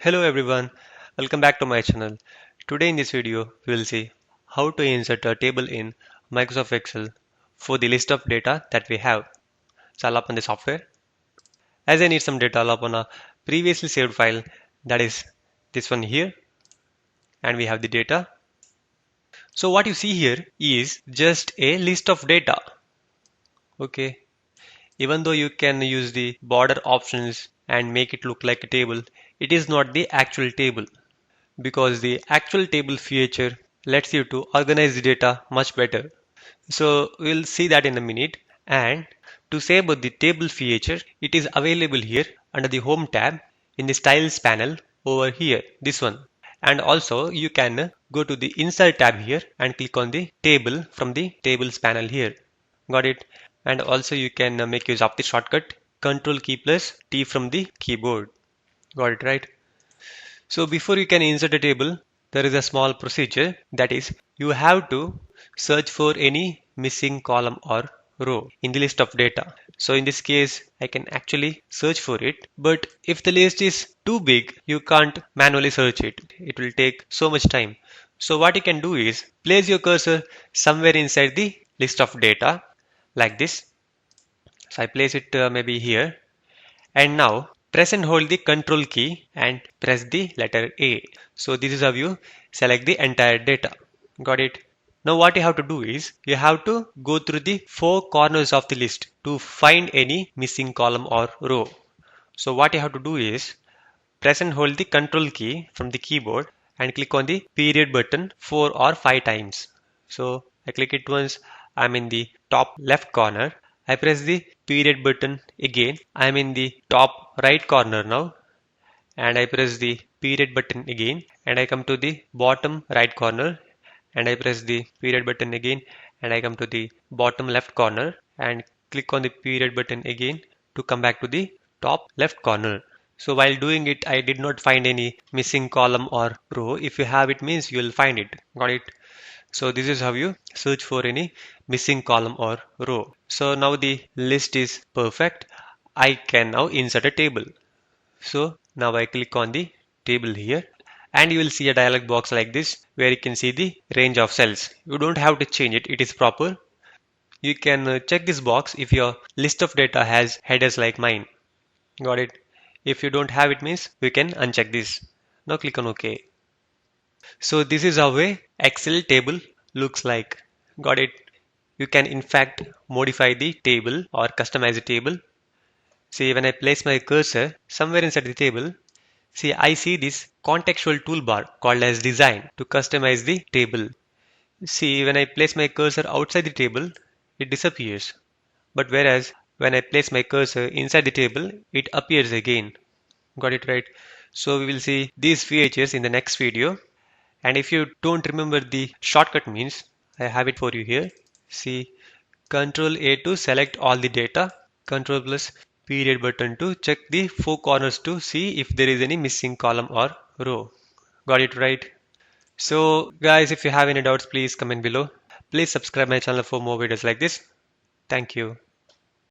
Hello everyone, welcome back to my channel. Today in this video, we will see how to insert a table in Microsoft Excel for the list of data that we have. So I'll open the software. As I need some data, I'll open a previously saved file, that is this one here, and we have the data. So what you see here is just a list of data. Okay, even though you can use the border options and make it look like a table, it is not the actual table, because the actual table feature lets you to organize the data much better. So we'll see that in a minute. And to say about the table feature, it is available here under the home tab in the styles panel over here, this one. And also you can go to the insert tab here and click on the table from the tables panel here. Got it? And also you can make use of the shortcut control key plus T from the keyboard. Got it, right? So before you can insert a table, there is a small procedure, that is you have to search for any missing column or row in the list of data. So in this case, I can actually search for it, but if the list is too big, you can't manually search it. It will take so much time. So what you can do is place your cursor somewhere inside the list of data like this. So I place it maybe here, and now press and hold the control key and press the letter A. So this is how you select the entire data. Got it? Now what you have to do is you have to go through the four corners of the list to find any missing column or row. So what you have to do is press and hold the control key from the keyboard and click on the period button 4 or 5 times. So I click it once, I'm in the top left corner. I press the period button again, I'm in the top right corner now, and I press the period button again and I come to the bottom right corner, and I press the period button again and I come to the bottom left corner and click on the period button again to come back to the top left corner. So while doing it, I did not find any missing column or row. If you have it, means you will find it. Got it? So this is how you search for any missing column or row. So now the list is perfect. I can now insert a table. So now I click on the table here, and you will see a dialog box like this where you can see the range of cells. You don't have to change it. It is proper. You can check this box if your list of data has headers like mine. Got it? If you don't have it, means we can uncheck this. Now click on OK. So this is how a Excel table looks like. Got it? You can in fact modify the table or customize the table. See, when I place my cursor somewhere inside the table, see, I see this contextual toolbar called as design to customize the table. See, when I place my cursor outside the table, it disappears. But whereas when I place my cursor inside the table, it appears again. Got it, right? So we will see these features in the next video. And if you don't remember the shortcut means, I have it for you here. See, Control A to select all the data, Control plus period button to check the four corners to see if there is any missing column or row. Got it, right? So guys, if you have any doubts, please comment below. Please subscribe my channel for more videos like this. Thank you.